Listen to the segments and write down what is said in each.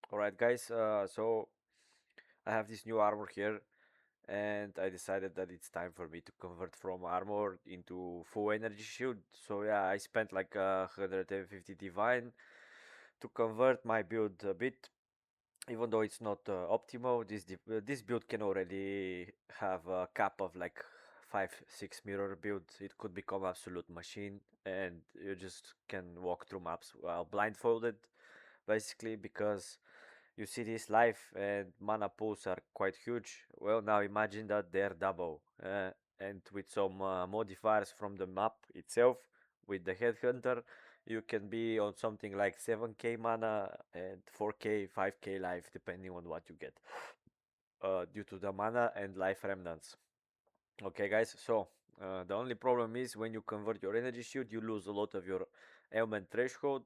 Alright guys, so I have this new armor here and I decided that it's time for me to convert from armor into full energy shield. So yeah, I spent like 150 divine to convert my build a bit, even though it's not optimal. This build can already have a cap of like 5-6 mirror build. It could become absolute machine and you just can walk through maps while blindfolded basically because you see this life and mana pools are quite huge. Well, now imagine that they're double, and with some modifiers from the map itself, with the headhunter, you can be on something like 7k mana and 4k, 5k life, depending on what you get, due to the mana and life remnants. Okay, guys, so the only problem is when you convert your energy shield, you lose a lot of your ailment threshold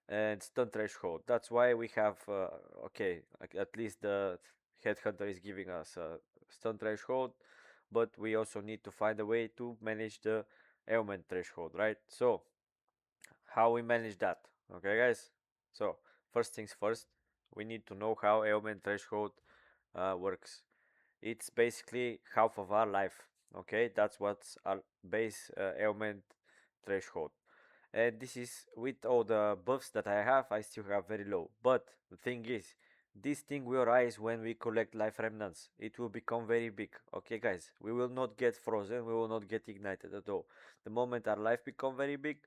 and stun threshold. That's why we have okay, like at least the headhunter is giving us a stun threshold, but we also need to find a way to manage the ailment threshold, right? So how we manage that? Okay, guys. So first things first, we need to know how ailment threshold works. It's basically half of our life. Okay, that's what's our base ailment threshold. And this is with all the buffs that I have, I still have very low. But the thing is, this thing will rise when we collect life remnants. It will become very big. Okay, guys, we will not get frozen, we will not get ignited at all. The moment our life become very big,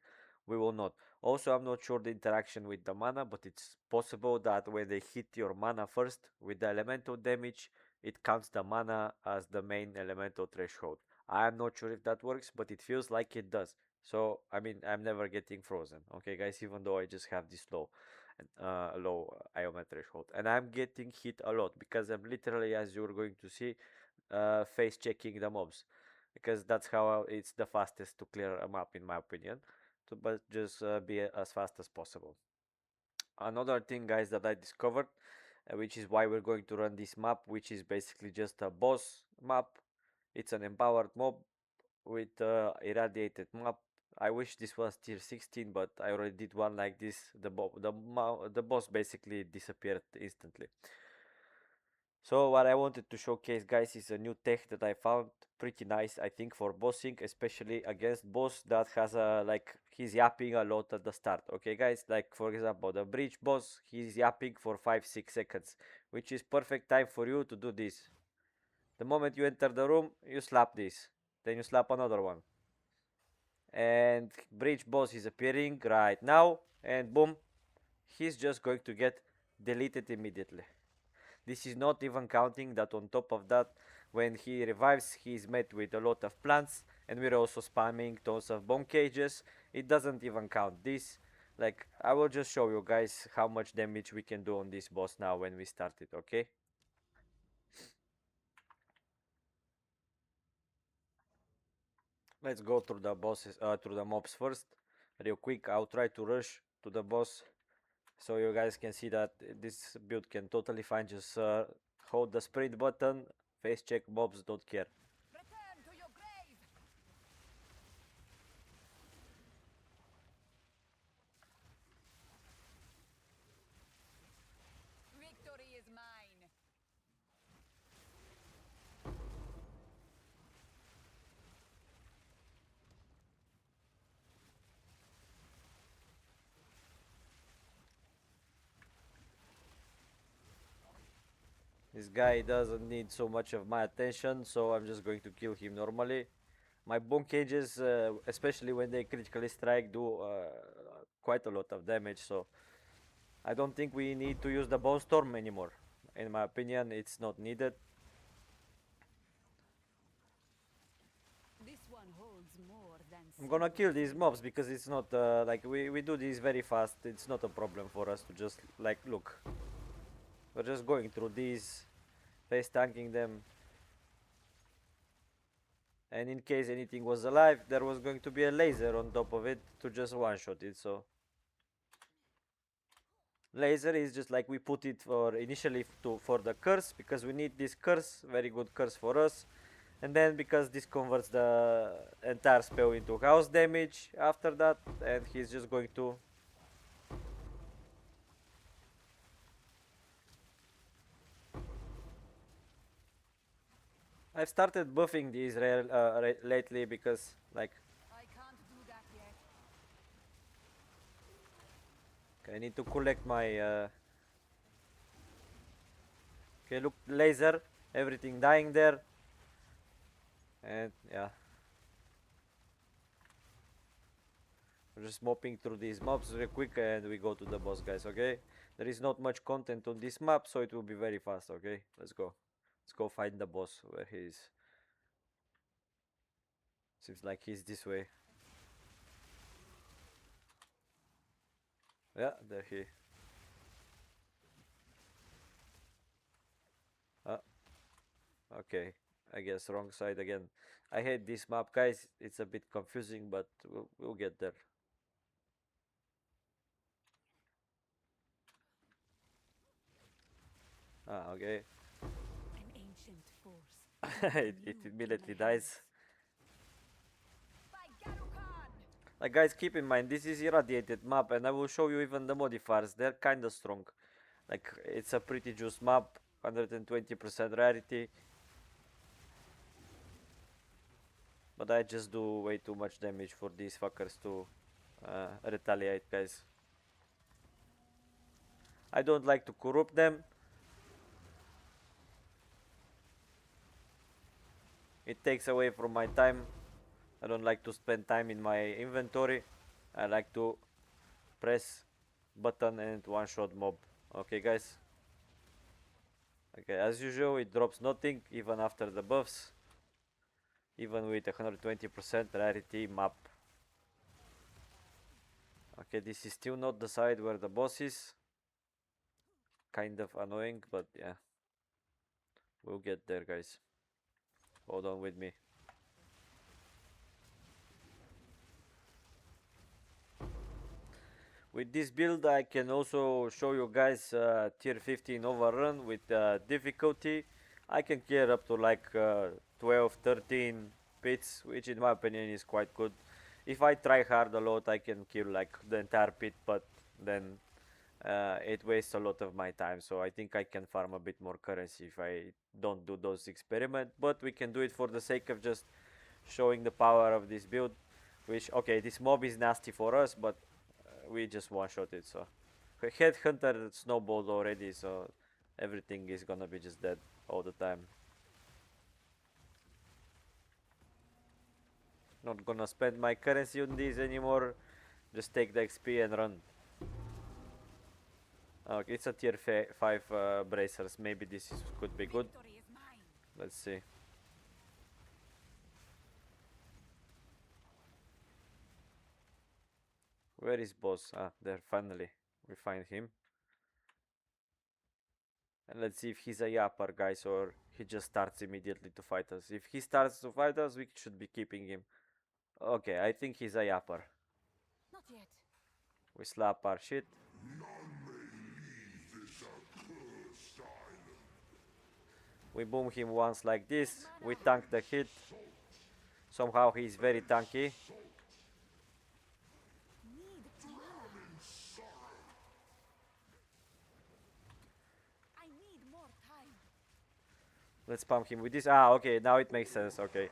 we will not. Also, I'm not sure the interaction with the mana, but it's possible that when they hit your mana first with the elemental damage, it counts the mana as the main elemental threshold. I'm not sure if that works, but it feels like it does. So I mean, I'm never getting frozen. Okay, guys, even though I just have this low IOMA threshold, and I'm getting hit a lot because I'm literally, as you're going to see, face checking the mobs, because that's how it's the fastest to clear a map, in my opinion. But just be as fast as possible. Another thing, guys, that I discovered, which is why we're going to run this map, which is basically just a boss map. It's an empowered mob with irradiated map. I wish this was tier 16, but I already did one like this. The boss basically disappeared instantly. So what I wanted to showcase, guys, is a new tech that I found pretty nice, I think, for bossing, especially against boss that has a like he's yapping a lot at the start. Okay, guys, like for example, the breach boss, he's yapping for 5-6 seconds, which is perfect time for you to do this. The moment you enter the room, you slap this, then you slap another one, and breach boss is appearing right now, and boom, he's just going to get deleted immediately. This is not even counting that on top of that, when he revives, he's met with a lot of plants, and we're also spamming tons of bomb cages. It doesn't even count this. Like, I will just show you guys how much damage we can do on this boss now when we start it, okay? Let's go through through the mobs first, real quick. I'll try to rush to the boss so you guys can see that this build can totally fine. Just hold the sprint button, face check mobs, don't care. Return to your grave! Victory is mine! This guy doesn't need so much of my attention, so I'm just going to kill him normally. My bone cages, especially when they critically strike, do quite a lot of damage, so I don't think we need to use the bone storm anymore. In my opinion, it's not needed. This one holds more than I'm gonna silver kill these to mobs us. because it's not like we do this very fast. It's not a problem for us to just like look. We're just going through these, face tanking them, and in case anything was alive, there was going to be a laser on top of it to just one-shot it. So laser is just like we put it for initially for the curse, because we need this curse, very good curse for us, and then because this converts the entire spell into house damage after that, and he's just going to I've started buffing these lately because, like, I can't do that yet. I need to collect my. Okay, look, laser, everything dying there, and yeah, we're just mopping through these mobs real quick, and we go to the boss, guys. Okay, there is not much content on this map, so it will be very fast. Okay, let's go. Let's go find the boss where he is. Seems like he's this way. Yeah, there he. Ah, okay. I guess wrong side again. I hate this map, guys. It's a bit confusing, but we'll get there. Ah, okay. An ancient force. It New in my immediately dies. hands. By Garukan! Like, guys, keep in mind, this is irradiated map, and I will show you even the modifiers. They're kinda strong. Like, it's a pretty juice map, 120% rarity. But I just do way too much damage for these fuckers to retaliate, guys. I don't like to corrupt them. It takes away from my time. I don't like to spend time in my inventory. I like to press button and one shot mob. Okay, guys. Okay, as usual, it drops nothing even after the buffs, even with 120% rarity map. Okay, this is still not the side where the boss is. Kind of annoying, but yeah, we'll get there, guys. Hold on with me. With this build, I can also show you guys tier 15 overrun with difficulty. I can clear up to like 12, 13 pits, which in my opinion is quite good. If I try hard a lot, I can kill like the entire pit, but then it wastes a lot of my time. So I think I can farm a bit more currency if I don't do those experiments. But we can do it for the sake of just showing the power of this build. Which, okay, this mob is nasty for us, but we just one-shot it, so headhunter snowballed already, so everything is gonna be just dead all the time. Not gonna spend my currency on these anymore. Just take the XP and run. Okay, it's a tier 5 bracers. Maybe this could be good. Victory is mine. Let's see. Where is boss? Ah, there, finally. We find him. And let's see if he's a yapper, guys, or he just starts immediately to fight us. If he starts to fight us, we should be keeping him. Okay, I think he's a yapper. Not yet. We slap our shit. We boom him once like this. We tank the hit. Somehow he's very tanky. Need mana. I need more time. Let's spam him with this. Ah, okay, now it makes sense. Okay.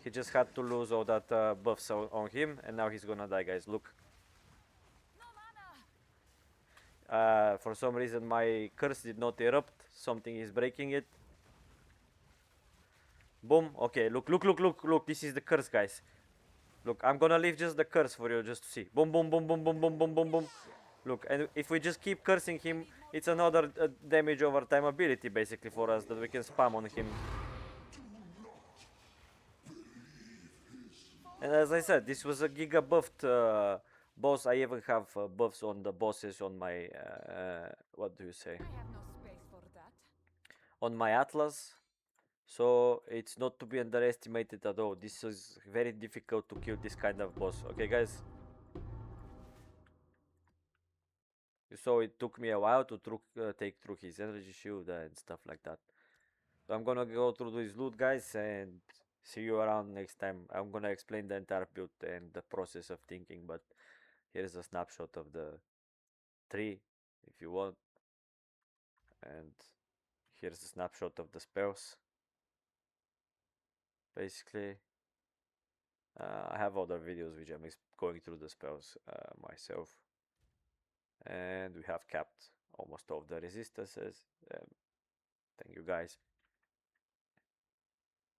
He just had to lose all that buffs on him, and now he's gonna die, guys. Look. No mana. For some reason, my curse did not erupt. Something is breaking it. Boom. Okay, look, look, look, look, look. This is the curse, guys. Look, I'm gonna leave just the curse for you just to see. Boom, boom, boom, boom, boom, boom, boom, boom, boom. Look, and if we just keep cursing him, it's another damage over time ability basically for us that we can spam on him. And as I said, this was a giga buffed boss. I even have buffs on the bosses on my, what do you say? I have no space for that. On my Atlas. So it's not to be underestimated at all. This is very difficult to kill this kind of boss. Okay, guys? So it took me a while to take through his energy shield and stuff like that. So I'm gonna go through this loot, guys, and see you around next time. I'm gonna explain the entire build and the process of thinking, but here's a snapshot of the tree if you want, and here's a snapshot of the spells. basically. I have other videos which I'm going through the spells myself, and we have capped almost all of the resistances. Thank you guys.